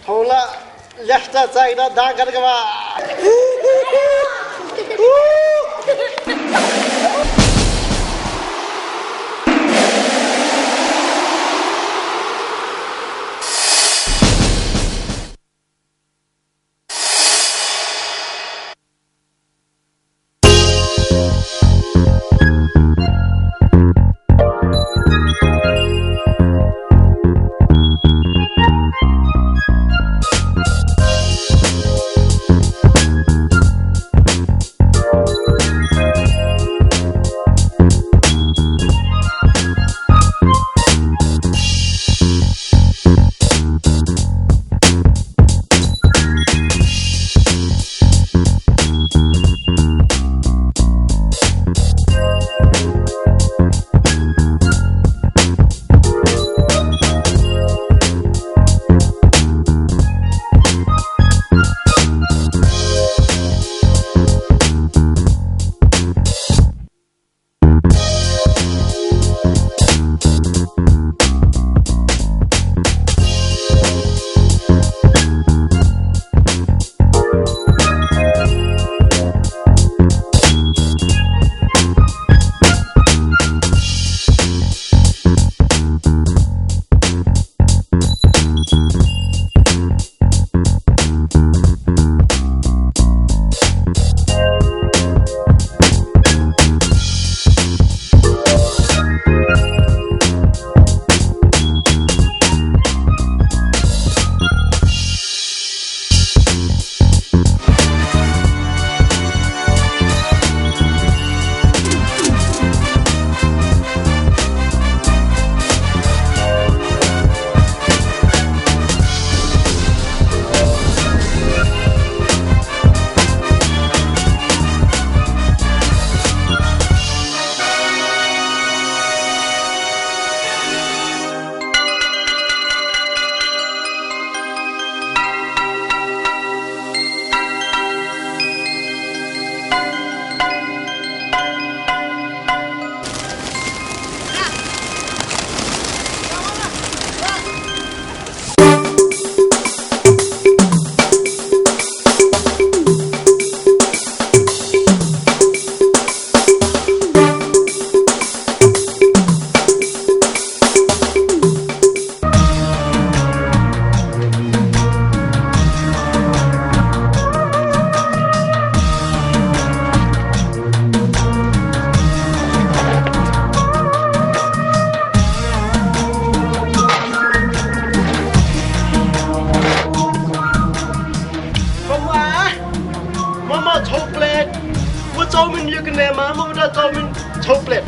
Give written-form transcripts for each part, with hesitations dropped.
Hola, ya está caída dah करके बा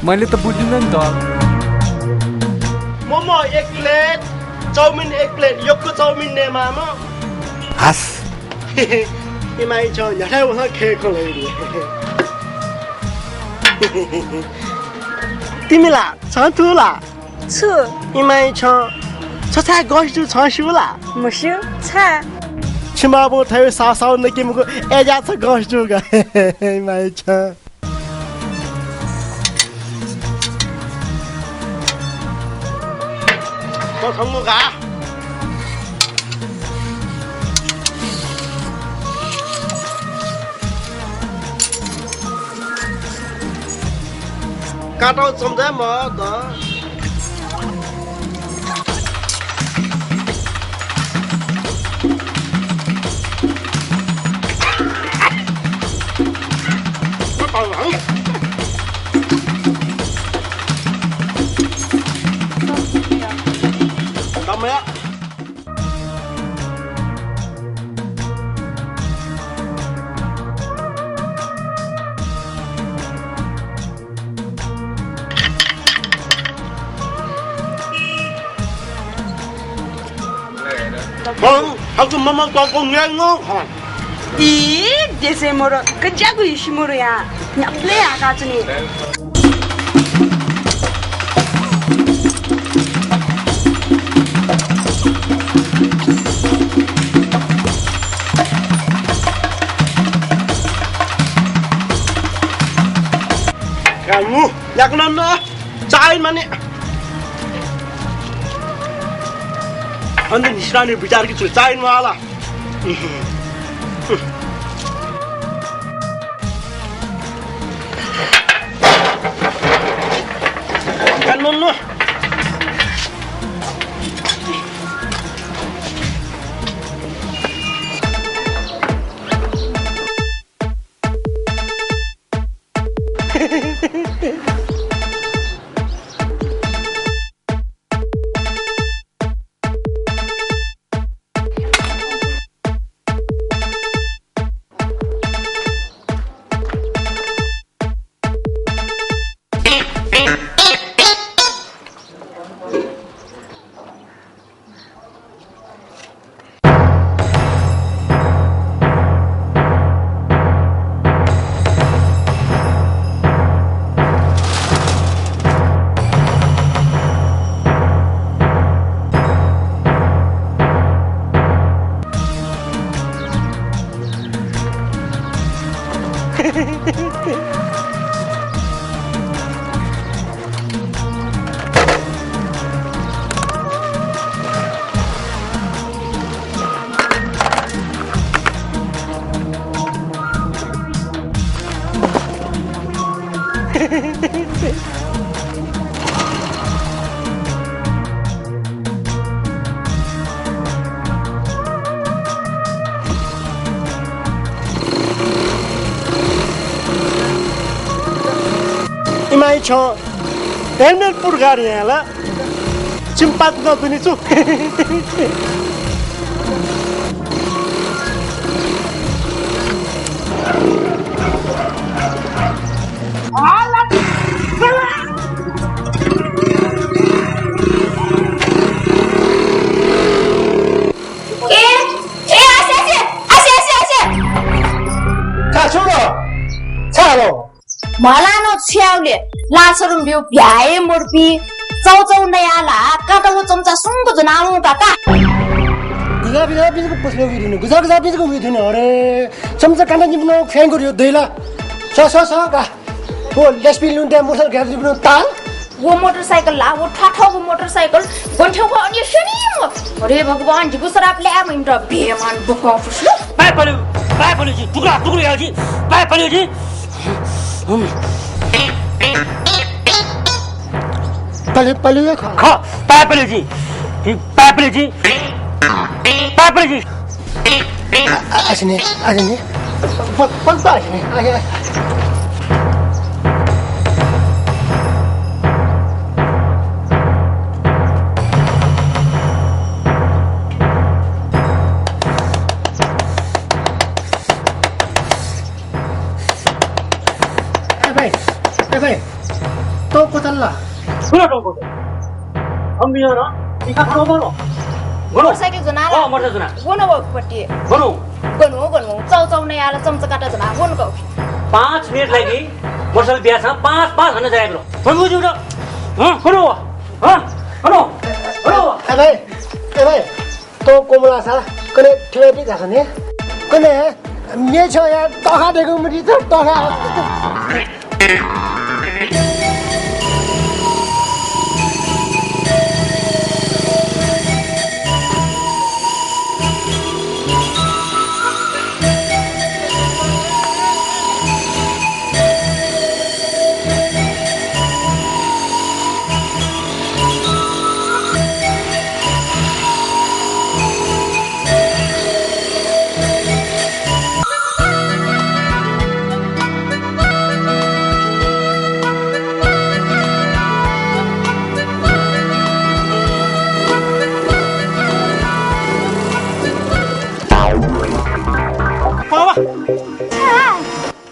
मैले त बुझिन नि त मोमो एक प्लेट चाउमिन एक प्लेट योको चाउमिन ने मामा हास 你买一张，你还我上开口了一点。तिमीला छ ठुला 车 इमाइ छ छ गस्टु छ सुला 没事菜 छिमाबो थायो सासाउ नकिमको एजा छ गस्टु गा इमाइ छ म खङ्गु गा काटौ चम्चा म त Come here. Vâng, học chung mama con nghe ngon hả? 이 데세모로 그자고 이시모로야 그냥 플레이야 가지니 Kamu, yak nana, cain mana? Anda nisrani bicara gitu, cain malah. Kan nana. Imai cho, helmet purgari lah, cimpat kau tu ni tu. Malano ciaule, lasarum biu biaye murpi, cau naya la, kata wo cumca sungguh jenamu kata. Guza bisa ke puslo video ni, guza bisa ke video ni, ore, cumca kanda ni puno fan kau dela, so ka, wo lesbi lunde motor gari puno tal. वो motorcycle ला वो ठाठा वो motorcycle गन्ठ्यौ को अनि शनि म अरे भगवान जी गुसराप ले आम इन्टर बेमान बका फुस्लो पाए पल्यो जी टुक्रा याजी पाए पल्यो जी पल्यो खा पाए पल्यो जी asini पंता asini तो कोतल ला सुनो टोको हम भी ना इका खाओ बोलो मोटरसाइकिल जना अ मोटर जना गोनो पट्टी गनु चाउ नै आला चम्चा काटा जना गोनो 5 मिनट लागि मोटरसाइकिल बिहा छ 5 भन्न जाएको फन बुझ्नु ए भाइ तँ कोमला छ कने ठेटी छ नि कने मेछ या टखा देको मुडी त टखा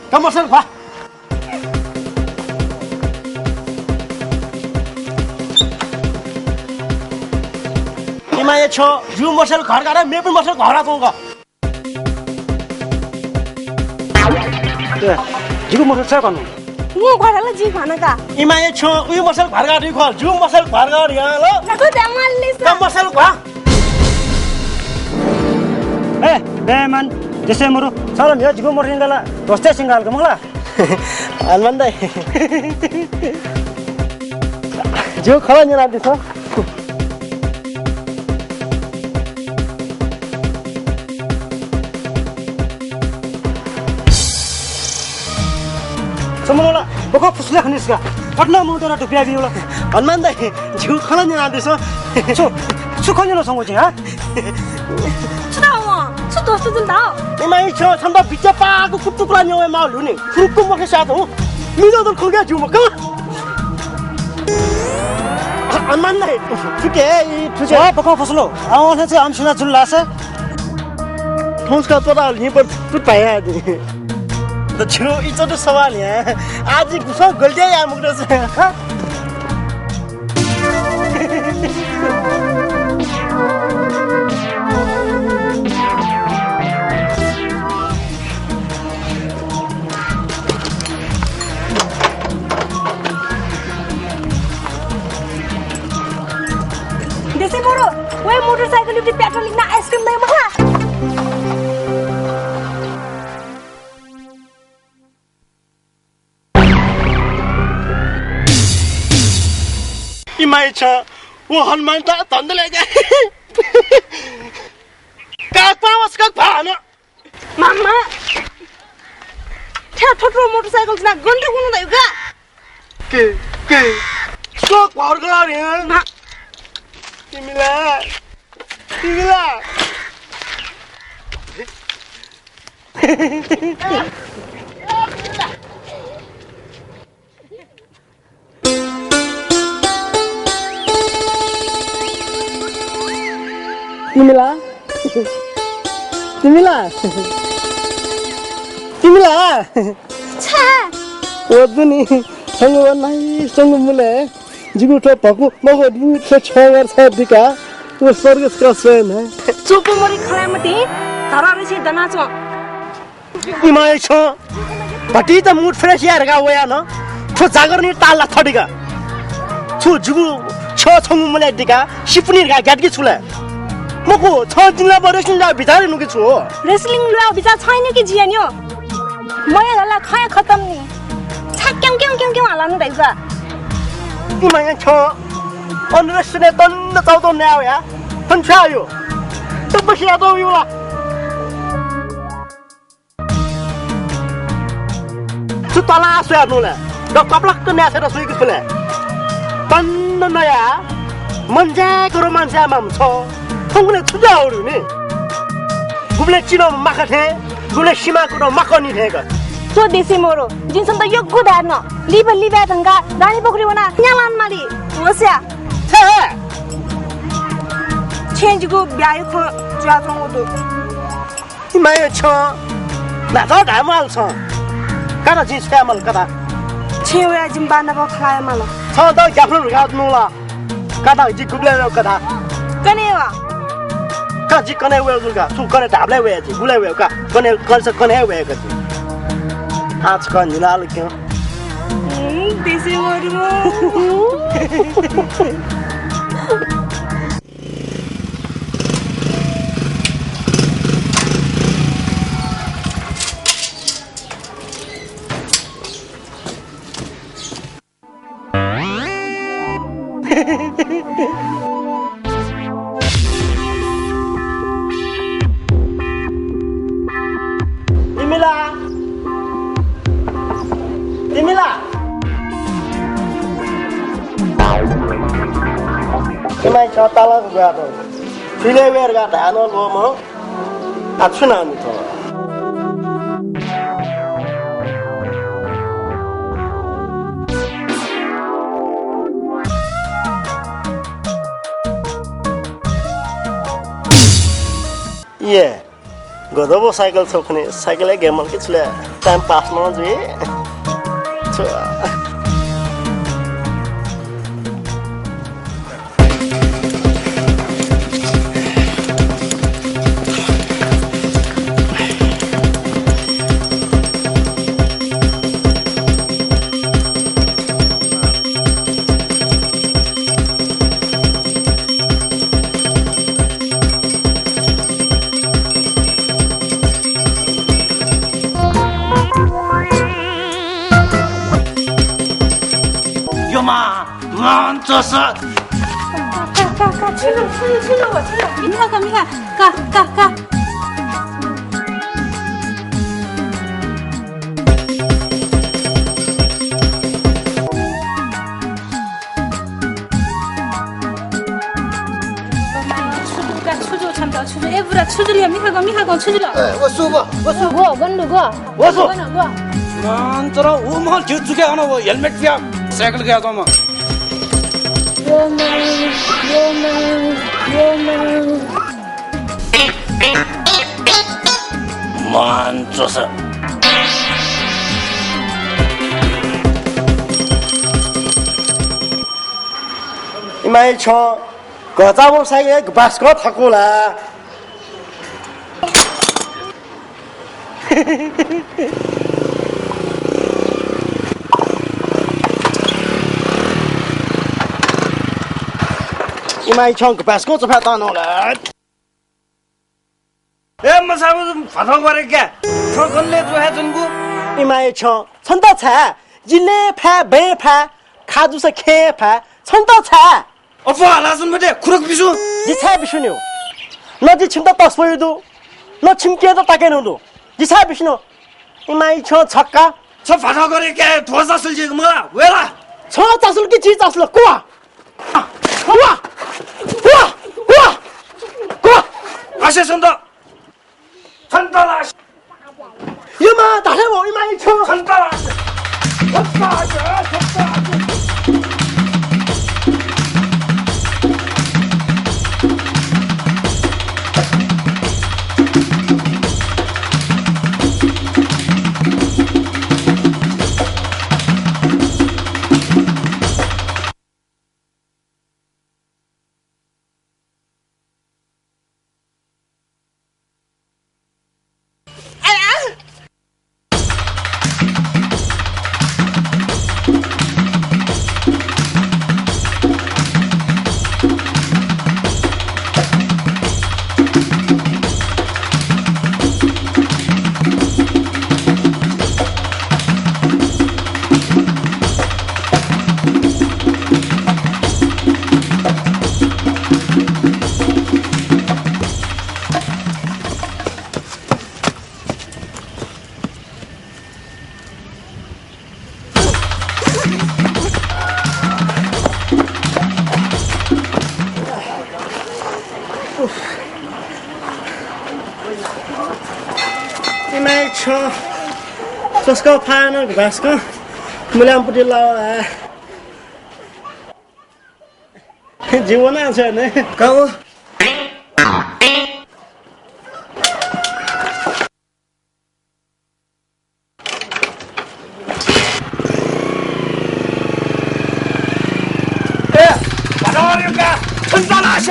Kamu masuk apa? Imaya cho, you masuk घर का मैं भी masuk घर आऊँगा। You masuk saya kan? वो घरला जी खाना का Imaya cho, you masuk घर का नहीं खोल, you masuk घर का नहीं आलो। नको जमाल लिस Kamu masuk apa? Beman, जैसे मरो, साला मेरा जिगो मर सिंगला, दोस्ते सिंगल के मंगला। अलमंदा है। जो खाना नहीं लाते सो। समझोला, बको फुसले खनिस का, पटना मुँह तो ना टुपिया भी होला। अलमंदा है, जो खाना नहीं लाते सो, सो खाने लो समझे हाँ? 저 도스 좀 나오. 이마이 저 삼바 비자 빠고 굽뚝라뇨에 마을 눈이 굽뚝 먹게 샤도 미너들 거기에 주고 먹까? 안 맞네. 그게 이 두제. 아, 버거 벗을로. 아원 해서 암시나 줄라서. 통스가 또다 니버 뚜빠야 돼. 너 지금 이쪽도 서와냐? 아직 무슨 걸려야 먹었어. देसी मोरो वे मोटरसाइकिल लिफ्ट पेट्रोलिंग ना आइसक्रीम दे मखला इमाई छ वो हनुमान त धन्द ले जा काक पावस काक भान मामा ठ्या ठोटो मोटरसाइकल ना गन्डु हुनु दयो का के सो घर गरे तिमीला छा ओदुनी संग नाइ संग मुले जिगुठो भकु मगो दुठो छगर छ दिका वो स्वर्ग का स्वयं है चोपो मरी खलामती धरारे से दनाचो इमाय छ भटी त मुड फ्रेश यार का वया न छो जागर नि ताला थडिका छु जुगु छ छंगु मुले दिका सिपनी का ग्याटकी छुले मको छ दिनला बरेसिन ला बिचारे नुके छु रेसलिङ लुआ बिचा छैन कि जियान्यो मय हला खया खतम नि छा क्याउ हालानु दैसा इमाय छ अनरेसने तन चाउतो न्याउ या पन्छायो त बसिया दो युला छु तला आसया नुले द कपलक त न्यासे र सुइक छुले तन्न नया मन्जा गरो मान्छे माम छ थुगले छुजाउरु नि गुबले चिनो माखथे गुले सीमा कुरो माकनी थेगा तो देसी मोरो जिनसन त यो गुदार्न लिबा ढंगा रानी पोखरी वना न्यालान माली होस्या छे चेंज गो ब्याय ख ज्याथंगो दो इमाय छ ना त धामल छ कता जी छ्यामल कता छेवा जिम्बा नब खलाय माला छ त ग्याफ्लो गाद्नुला कता जी गुबले कता कनेवा का जी कने वे जुगा सु कने धाबले वे जी गुले वे का कने कल्स कने वे का जी आज कन दिनाल क्यों देसी मोरो Timila. Imai chotala gato. Filewer gata ano gomo. Atuna mito. Yeah. Godobo cycle sokne cycle game ke chule time pass no je. Mantosa. Mira, ka. 추주 에브라 추주리야 미하고 추주라. 와수 봐. 와수. 만토라 오만 뒤쪽에 하나 와 헬멧 피야. 사이클 गया तो मैं Mantosa. Imai cho gazabo sai ke basko thakola. Imai cho ke basko chapha ta no la. ए मसाबु फटा गरे क्या ठोकनले जो है तुमको Imai cho chonda cha jile pha be pha khadu sa khe pha chonda cha अफवा हालासन बटे खुरक बिसु जिछा बिसुन्यो न जि छिमता तस्पयदु न छिमकेदा ताकेनुदु जिछा बिसुनो इमाइ छ छक्का छ फटा गरे क्या थोसा सुल्जेको मला वेला छ चासुल कि छि चासुल कुवा आशे सन्त सन्तलास यमा दालेबो इमाइ छ सन्तलास इमाइ छ जसको फानो घासको मुलामपट्टि लाउ जीवन छ ने गाउँ ए फटा गरे क्या सन्तलास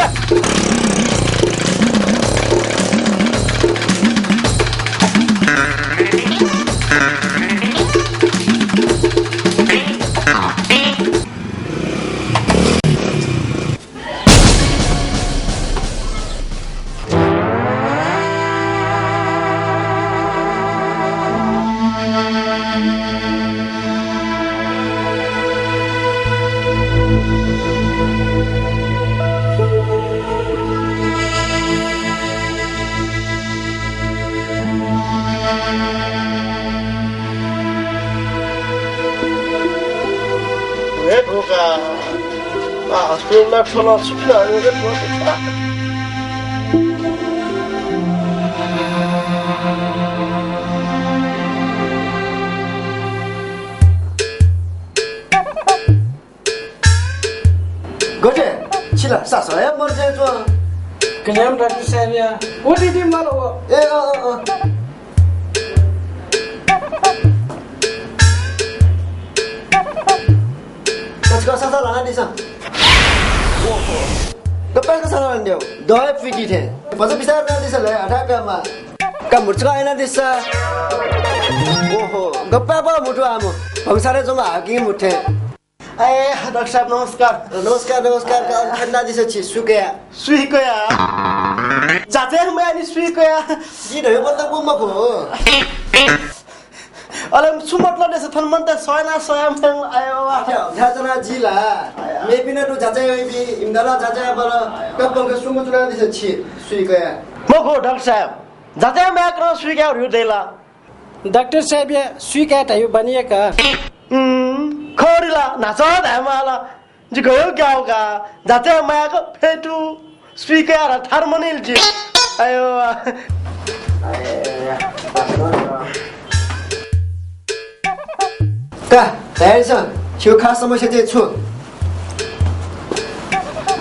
왜 도가 아 정말 편한 수피 아니게 도가 Gode, chila, sasa ya morje to. Kenyam Dr. Saib ya. What did you malo? Kau sasa lana di sana. Kapal ke sana dia. Doi fiti the. Pasal bisa lana di sana ada kama. Kamu cakap lana di sana. Oh, kapal apa mutu amu? Bangsara cuma agi mutu. Doctor साहब नमस्कार नमस्कार Khanna this छि सुकया सुइकया जाते हम यानी सुइकया जी ढयो बन्द बुमको अले सुमटला देस फनमन त सयना सयम थङ आयो झाजना जिला मेपिना तो जाजा बि इमदाला जाजा बर कपको सुमुचुना दिस छि सुकया मको डॉक्टर साहब जाते हम याक्रो सुइकया रु देला Dr. Saib ya suika tayo baniaka. खौरीला नाच धामाला जिगयो गाउँका जाते मायाको फेटु स्पिकर थर्मोनिल जी आयो का तयार छ छिउ खास समस्या चाहिँ छु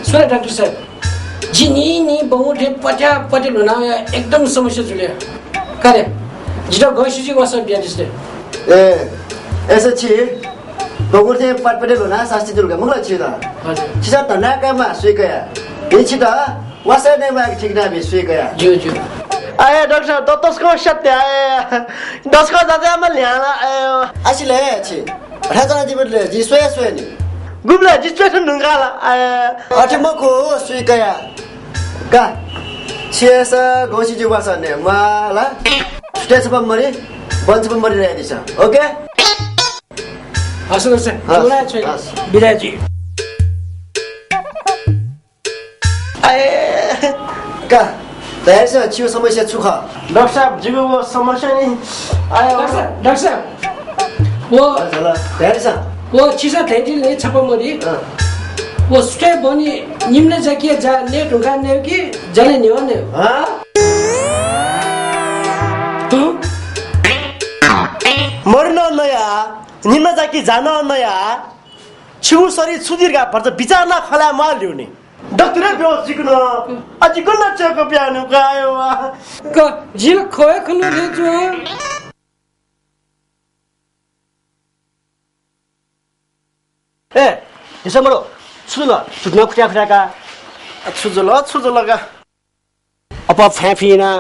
Sorry Dr. Saib. Jini बहुते पटे लुना एकदम समस्या जुले. करे. जिरो गइसुजी वसन बिया दिसले. ए यसो छि बगुर चाहिँ पटपटे लुना शास्त्री दुर्गा मगला छि त हजुर. छिसा तनाकामा सुकया बिछि त वासा नै मा ठीक ना बि सुकया जो आए डॉक्टर साहब दतसको सत्य आए दसको जाते हम ल्याला आयो आसिले छि राजना जिबले जि सोया नि गुबला जिस्ट्रेसन नुगाला आए अठमको सुकया का छिसा गोसी जुवासा ने माला स्टेज पर मरि बन्च पर मरि रहेछ ओके हसो से बोला छ बिराजी आए का तयार छ छिउ समस्या छु ख डॉक्टर साहब जिगो वो समस्या नि आयो डॉक्टर साहब वो चला तयार छ वो छिसा थेटिले छपमरी वो स्टे बनी निम्न जाकिए जा ने ढुंगा ने कि जले नि हो ने ह तू मर्न नया निम्न जाकी जान नया छिउ सरी सुदिरगा पर्छ विचार न खला माल्यो नि डक्टरै बेहोस जिकन अझै कुन चको प्यानो गायो क जिल खोए खनु रे जो ए यसो मरो सुन सुट्न खुट्या खुट्याका छुजलगा अब फ्याफिना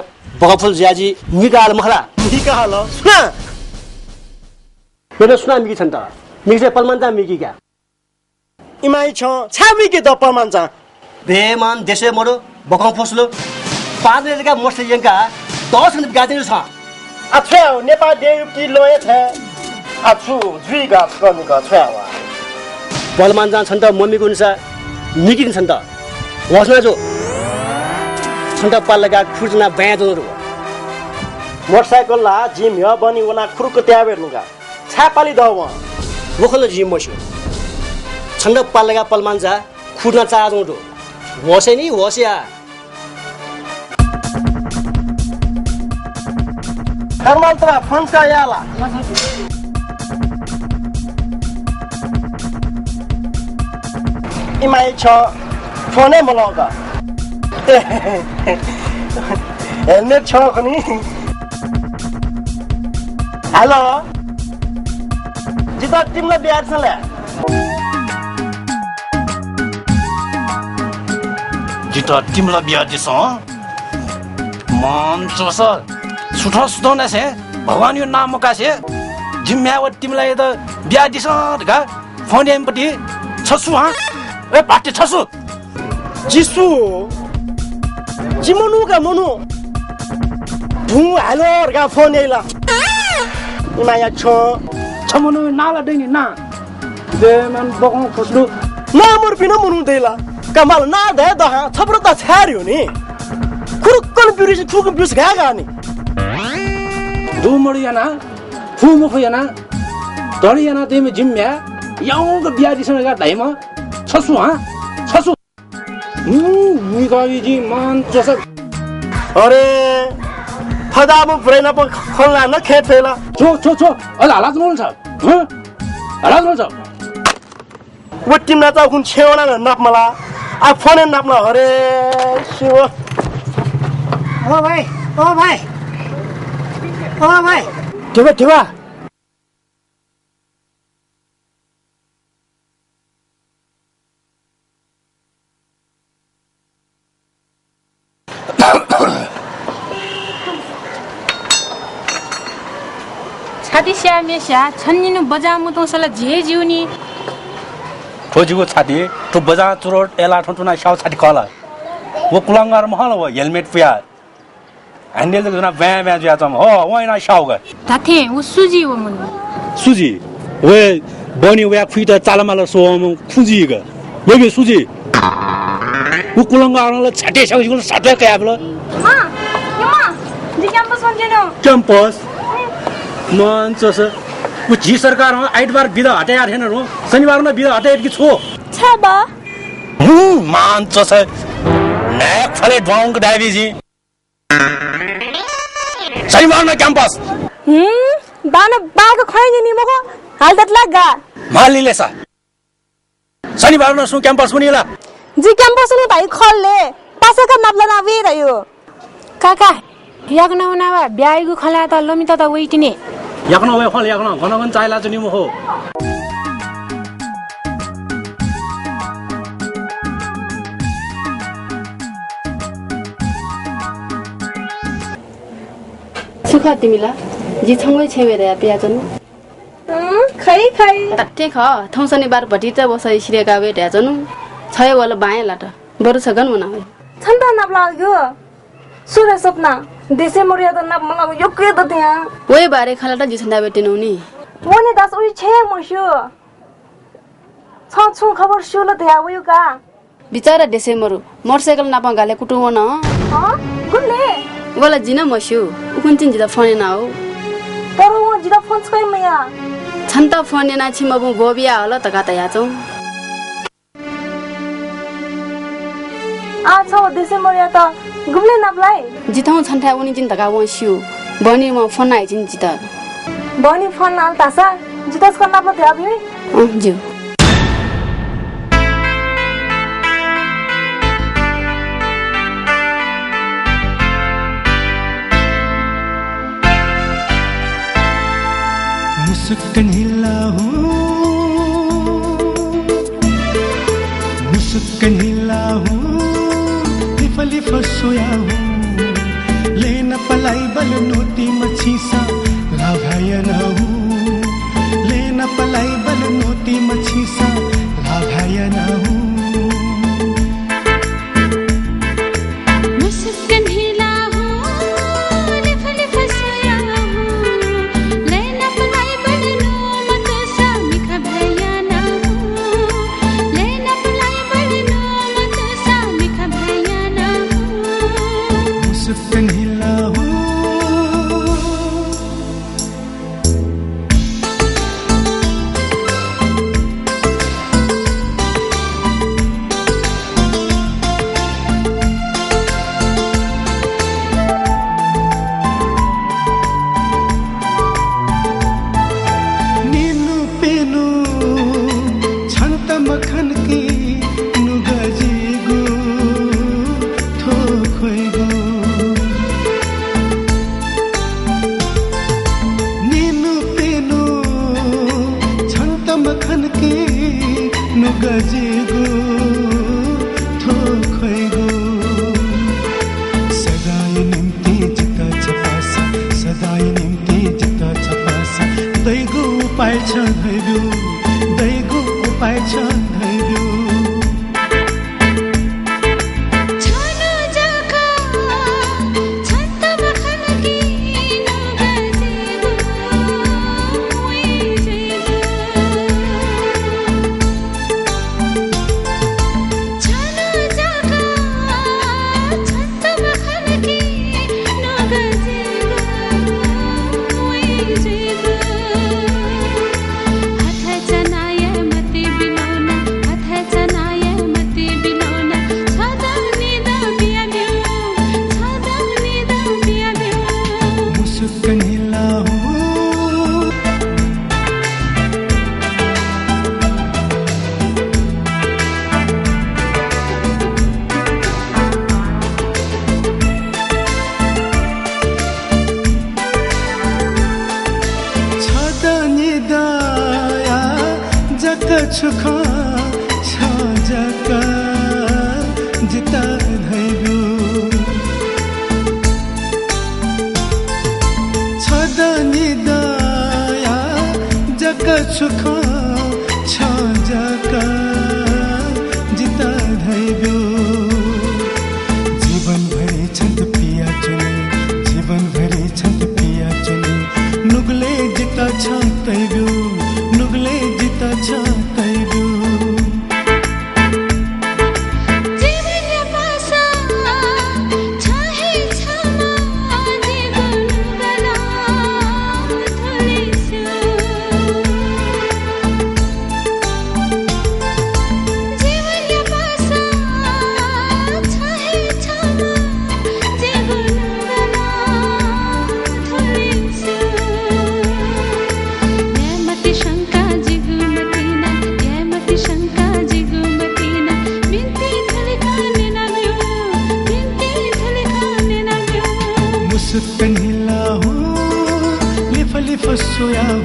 बगफुल ज्याजी निकाल मखला निकाल सुन मेरो सुना मिकी छन् त मिकी चाहिँ पलमान्ता मिकी क्या इमाइ छ छाबी के दप्पर मान्छ बेमान देशे मरो बकम फसलो पादलेका मोस्ट यंका 10 मिनट गादिनु छ अछ्याउ नेपाल देउकी लोए छ अछु जुइगा कनिका छ्यावा बलमान छन् त मम्मीको अनुसार मिकी छन् त वसना जो छन् त पालका खुर्जना बया जोरो मोटरसाइकल ला जिम ह बनी वना खुरुक त्याबे लुगा छापाली दव वखल जिम मस्यो छन् त पालका पलमानजा खुर्ना चाह जोरो वसे नि वस्या थर्मल तरा फोन का याला इमाइ छ फोनै मलगा हेलमेट छ खनि हेलो जिता तिमीलाई बिहार छ ल्या जिता तिमला बिया दिस मन चोस सुठो सुधौना छे भगवान यो नाम कासे जिम्म्याव तिमलाई त बिया दिस ढका फोन एमपटी छसु हा ए पाटे छसु जिसु जिमनु का मनु भु हेलो का फोन याला इमाया छ छमनु नाला दैनि ना दे मन बगौ फसलु ना मोर पिन मनु देला कमाल ना दे दहा छप्रो त छार्यो नि खुरुक्कन बिरिस खुरुक्कन बिस गागा नि दु मडु याना फु मुखु याना दळि याना देमे जिम्म्या 영어가 비아디선가 나이마 처수 아 처수 우리가이지 만져서 어레 파다모 브레나 뭐 콜라나 캐페라 저 알아서 놀자 응 알아서 놀자 Watim na tao kun chewa na nap mala a phone nap na hore shiwa Ô mày, ô mày. Ô mày. Thiwa छाती मेस्या छन्निनु बजामु तोसला जे जिउनी खोजिको छाती तो बजा चुरोट एला ठुना शाउ छाती कला वो कुलंगार महल वो हेलमेट पुया ह्यान्डल त जुना ब्या ब्या ज्या चम हो वइना शाउगा ताथे उ सुजी व मुन सुजी वे बनी वे खुइता चालमाला सोम खुजीगा यबे सुजी वो कुलंगारले छाते शाउजिको साथे कयाबल मा यमा जी क्याम्पस भन्जेनो क्याम्पस मन चस वो जी सरकार आइतबार बिदा हटाया थिएन र शनिबारमा बिदा हटाए कि छो छबा मान चस नेक फले ढोंग डाइबिजी शनिबारमा क्याम्पस बान बाग खैनी नि मको हालत लाग्गा मालिले सा शनिबारमा सु क्याम्पस पुनिला जी क्याम्पस नि भाइ खल्ले पासका नाप्ला नावे रह्यो काका यागना उनावा ब्याइगु खला त लमिता त वेटिने याकन वे फल याकन गनगन चाइला जुनि मो हो सुख तिमीला जी छंगै छेवे रे प्याजन खै तट्टे ख थौसनी बार भटी त बसै सिरेका वे ढ्याजन छय वाला बाए लाट बरु सगन मना होइ छन्ता नाप्ला लाग्यो सुरे सपना देशे मोरिया त नाप मलाई योक्के त त्यहाँ ओइ बारे खाला त जी छन्दा बेटिनु नि वने दास उइ छे मस्यो छ छु खबर सुल त्यहाँ उयो का बिचारा देशे मरु मोटरसाइकल नापा गाले कुटुव न ह गुले गोला जिन मस्यो उकुन्चिन जिदा फोन ना हो तर वो जिदा फोन छै मया छन्ता फोन ना छिमबु बोबिया हल त गाता याचौ आ छ देशे मोरिया त गुले नाप्लाई जिथौ छन्था उनी जिन तका वस्यो बनी म फोन आइ जिन जिता बनी फोन आल तासा जितास का नाप्ला त्यहाँ भि ज्यू मुस्कान हिला हूँ लिफ लिफ सोया हूँ लेना पलाई बल नोती मच्छी सा लाभायन हूँ लेना पलाई बल नोती मच्छी सा लाभायन हूँ I छुखा छाजका जिता धैबो छदनी दया जक छुखा छाजका जिता धैबो जीवन भरि छन्द पिया चुने जीवन भरि छन्द पिया चुने नुगले जिता छ तैबो नुगले जिता छ तैबो कन्हिला हूँ लिफ लिफ सोया हूँ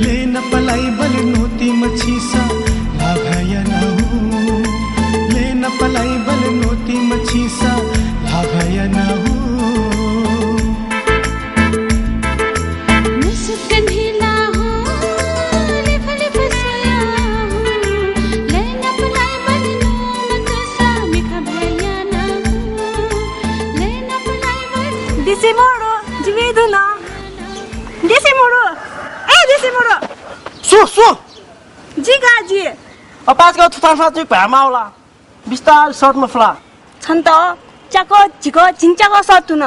ले न पलाई बल नोती मच्छी सा लाभया न हूँ ले न पलाई बल नोती मच्छी सा लाभया न हूँ जिगाजी पाँचको थुतामा चाहिँ भ्यामाउला बिस्तार सर्टमा फ्ला छन् त चाको झिको झिन्चाको सर्ट न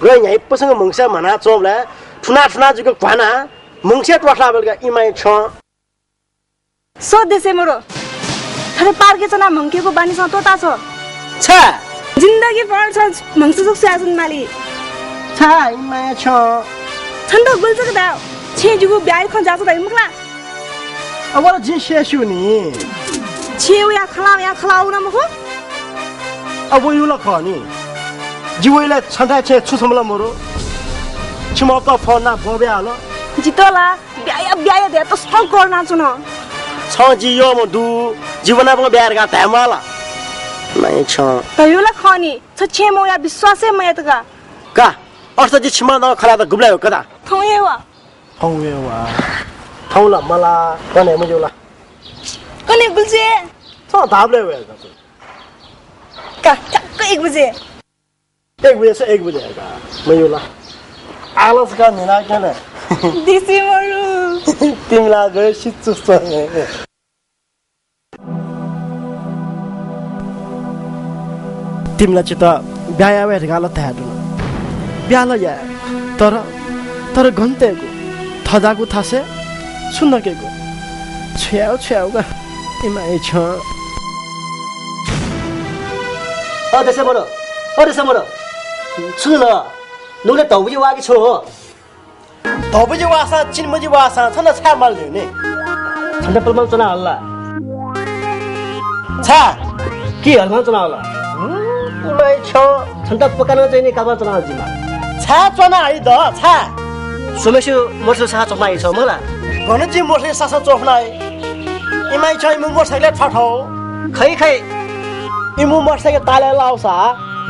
गए यही पसँग मंसा मना चोमला ठुना ठुना जुको भाना मंसा टोठला बेलका इमाइ छ सो देसे मोरो थरे पार्के चना मंकेको बानीसँग तोता छ छ जिन्दगी भर छ मंसु सुक स्यासन माली छ इमाइ छ छन् त गुल्चक दा छे जुगु ब्याइ खन जाछ त मुखला अब जे शेषु नि छेउ या खलाउ न मुखो अब यो ल खनी जीवैले छँदा छे छुछमला मोरो छिमक फोन ना बबे हाल जितला ब्याय दे त सब गर्न छु न छ जियो म दु जीवनमा ब्यार गा तामाला नै छ त यो ल खनी छ छेमो या विश्वासै मयतका का अर्थ जे छिमा न खला त गुब्लायो कदा थौएवा थौला मला कने मुजुला कने गुल्जे छ धाबले वे का ठक्क 1 बजे 1 बजे से 1 बजे का मुजुला आलस का निना कने दिसी मरु तिमला गए सिचुस्त तिमला चित ब्याया वे गाल थाडु ब्याला या तर घन्टेको थदाको थासे सुन्न केको छ्याउ गा इमाइ छ देशे मोरो सुन न नुले तौबुजी वाकी छो धबुजी वासा चिनमुजी वासा छन छा माल्दिउ नि छन्द पलमा चना हल्ला छा के हल्ला चना हल्ला इमाइ छ छन्द पकान चाहिँ नि काबा चना जिमा छा चना है द छा सोमेशु मोर्छ सा चमाइ छ मला गणजी मोर्छ सासा चोफनाइ इमाइ छ इमु मोर्छले ठठौ खै इमु मोर्छले ताले लाउसा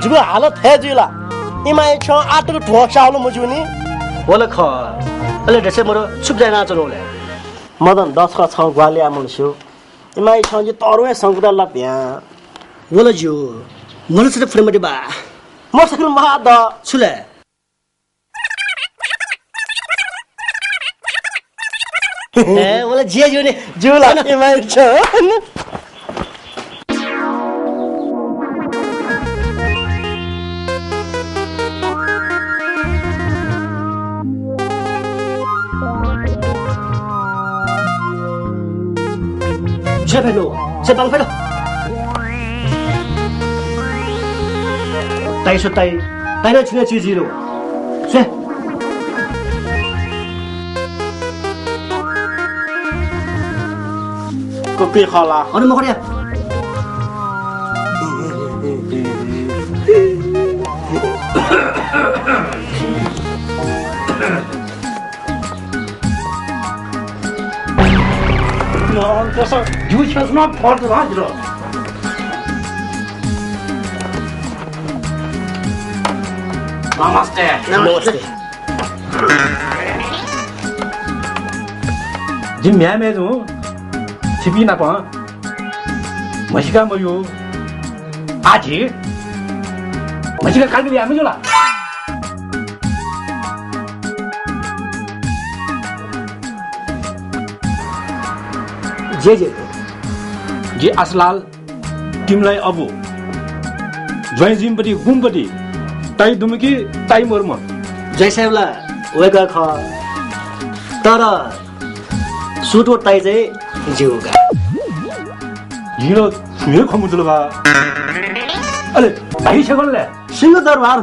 जुगु हालत हे जुला इमाइ छ आटको ढोक्साउलो मुजुनी बोला ख अले देशे मोरो छुप जाय नाचनोले मदन 10 का छ ग्वाले आमलस्यो इमाइ छ जि तरुए संकुदा लप्या बोला ज्यू मन से फ्रेमडी बा मोर्छले मा द छुले ए बोला जे ज्यू ने जुला इमाइ छ Se bang phải đâu. Tay số tay nó chưa chưa gì đâu. Se. Kopi khala. Ano mo ko niya? कसो जिउ छेसमा पर्छ हजुर नमस्ते नमस्ते जिम म्यामे जो छिपी ना पा मसिका मरियो आजी मसिका काल भी आमे जोला जे जे असलाल तिमलाई अब जय जिमपट्टि गुमपट्टि ताई दुमुकी ताई मर्म जय साहेबला वेगा ख तर सुटो ताई चाहिँ जिउगा हिरो छुए खमुजुलबा अले भाइ छगलले सिंह दरबार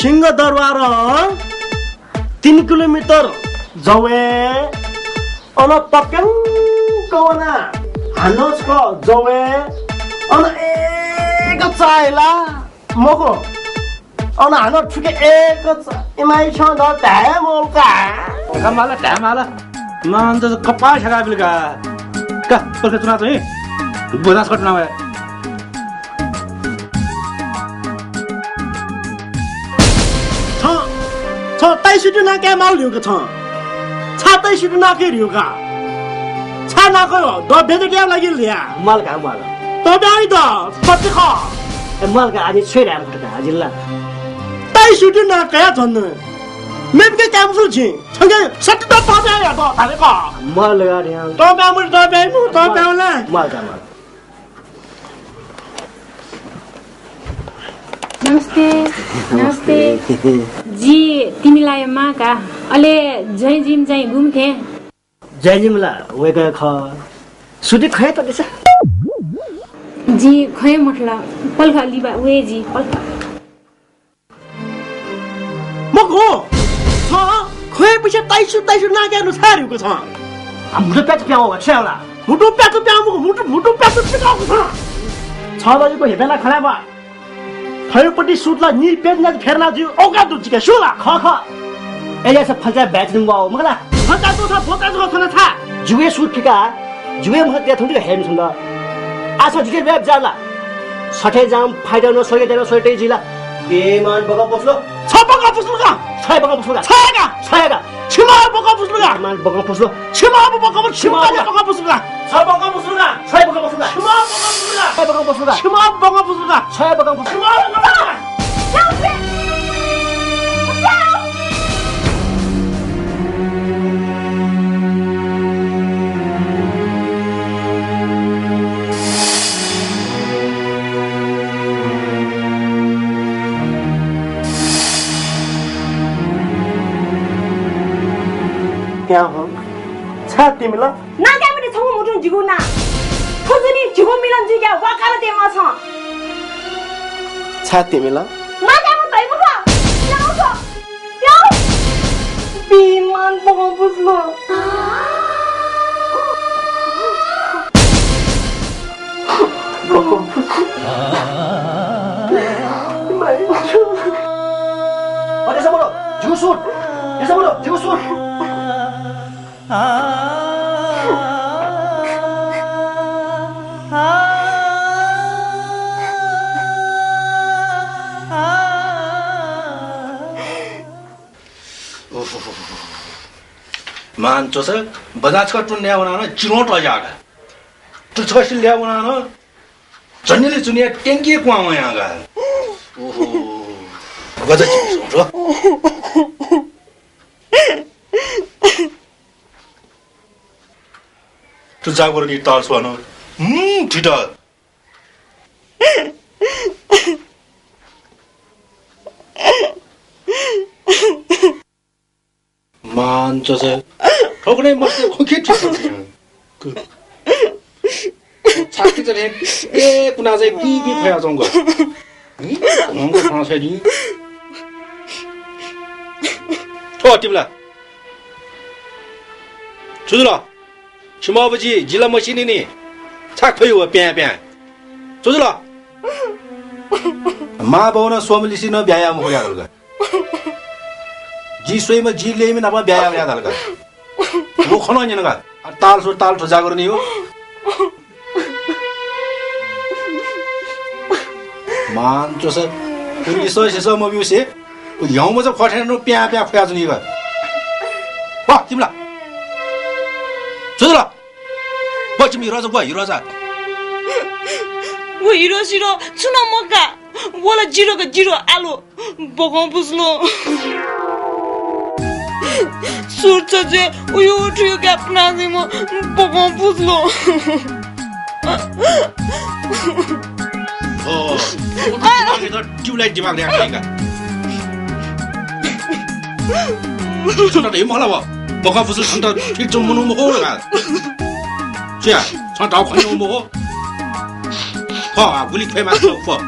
सिंह दरबार 3 किलोमिटर जवे अन तप्याङ कवना हानोस को जवे अन एक चाइला मको अन हानो ठुके एक इमाइ छ न ताए मोलका कमाला मान त कपा छगा बिलका का पल्के चुना चाहिँ बोनास कटना भए छ ताइ सिटु ना के माल ल्युको छ छातै सिटु ना के ल्युका छा ना को द बेदे के लागि ल्या मालका माल त दाइ द पति ख मालका आज छेरा फटका जिल्ला ताइ सिटु ना के झन् मेबके काम सु छि छगे सट त पाबे या त थाले क माल गाडी त बामु त बेमु त बेला मालका माल नमस्ते जी तिमीलाई माका अले जय जिम चाहिँ घुम्थे जय जिमला वेगा ख सुति खै त दिस जी खै मठला पल्खा लिबा वे जी पल्खा मको छ खै पछि ताइसु ना गर्नु छारेको छ मुटु प्याच प्याउ छ्याउला मुटु प्याच प्याउ छ बजेको हेपेला खडा भा खैपट्टि सुटला नि पेन्जा फेर्ना दियो औका दुचिके सुला ख एले से फल्जा ब्याच दिनु बाउ मगला फटा तो खना था जुवे सुट फिका जुवे म त्या थुडी हेम सुन्दा आसा जुके ब्याच जाला सठे जाम फाइदा न सके देन सोइटै जिला बेमान बगा बस्लो छ बगा बस्लो का छाएगा छिमा बगा बस्लो का मान बगा बस्लो छिमा बगा बस्लो छिमा बगा बस्लो का छ बगा बस्लो का छ बगा बस्लो का छिमा बगा बस्लो का छिमा बगा बस्लो का छ बगा बस्लो छिमा बगा बस्लो का क्या हो छा तिमीला ना क्यामेटे छौ मुटु जिगु ना खोजनी जिगु मिलन जिग्या वाकाला तेमा छ छा तिमीला ना क्यामु तै मुखा याउ बिमान बगो बुझ्लो अरे सब बोलो जुसुट ऐसा बोलो जुसुट मान चोस बजाज का टुन ल्या बनाना चिरोट आ जागा तो छस ल्या बनाना जन्नेले चुनिया टेंकी कुआ म यहाँ गा ओहो गजच समझो तो जागोर नि ताल सुनो ठिटा मान चोस ठोकने मस्त खोके ठिक छाती चले ए कुना चाहिँ पी फया जंग नंगो खाना छ जी ओ तिमला जुजुला छिमाबजी जिल्ला मसिनी नि छाक फयो प्या प्या जुजुला मा बाउन सोमलिसी न व्यायाम हो यार जी सोइमा जी लेमे न व्यायाम याद हल्का 뭐 커너니는가? 딸 자그러니요? 만就是你说些什么游戏？我要么就花钱弄边快着你个。哇，怎么了？坐了。我怎么일어나서 뭐 일어나자? 왜 이러 싫어? 추나 먹가. 원래 지러가 지러 알로. 보건 부슬로. 술자제 우유 주가 프나지모 보건 부슬로. 이거 찌울래 지방 내가 하니까. 저나 내 말아봐. 뭐가 무슨 상담 필좀 무는 뭐가. 쟤야, 상담 관용 뭐. 봐, 우리 퇴만 봐.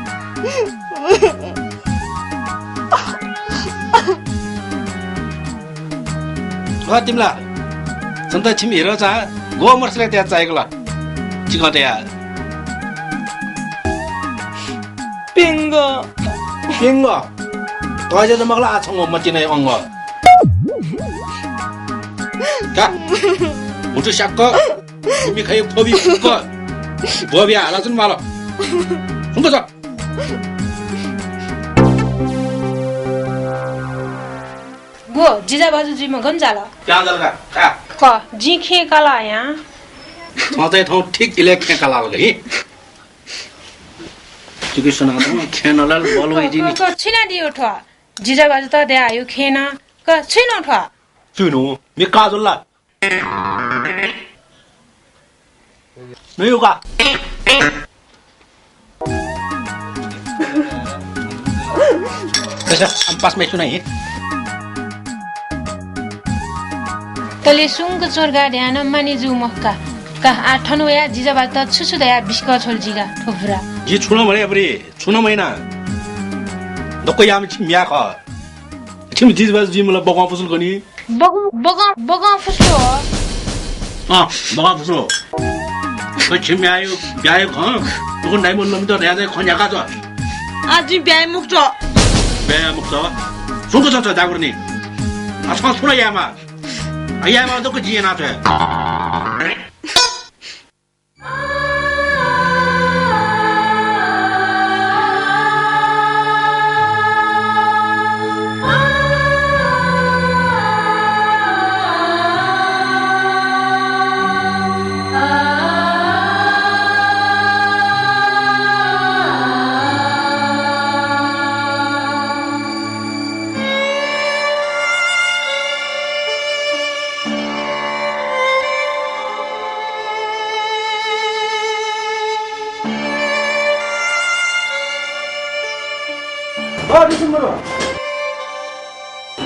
와, 팀라. 상담 팀 이러자. 뭐 머슬래 대 자이글라. 지금 대야. 빙거. 빙거. 도와줘도 먹라. 청어 멋지네 엉거. 자, 우주 샷거. 우리 가요 법이 붙거. 법이 알아준 말아. 손거자. गो जिजा बाजुजीमा गन जाला क्या जलगा? क्या? क जी खे काला यहाँ माते ठाउँ ठीक इलेक्ट्रिक काला लगे. चुकी सुना तो खेनलाल बल होई जिनी. क छिना दियो ठो जिजा बाजु त दे आयो खेना क छिनो ठो सुनो मी काजलला. नहीं होगा. कैसा हम पास में सुनाइए. तले सुंग चोरगा ध्यान माने जु मक्का का आठनो या जिजा बाजु त छुछु दया बिस्क छोल जिगा ठोफरा ये छुना मरे अपरी छुना मैना. दक्को याम छिमिया ख. छिम जिज बस जिम ला बगा फुसल गनी. बगा फुस्लो बगा फुसल. 그 침야요 야요 건 누군 나이 못 놈도 내가 건야 가져. 아직 배 먹죠. 배 먹어. 손도 잡자 다그러니. 아 참 소라야마. 아야마도 그 지에 놔둬.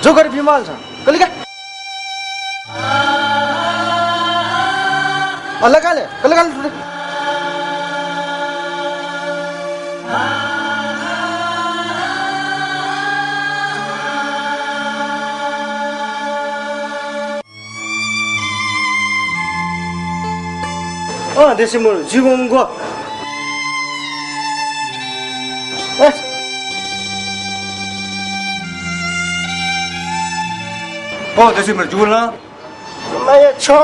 जो गरी बिमाल छ कलिका अलकाले कलिकाले देशी मोर जीवन गो 대신 말 죽을라? 마야 총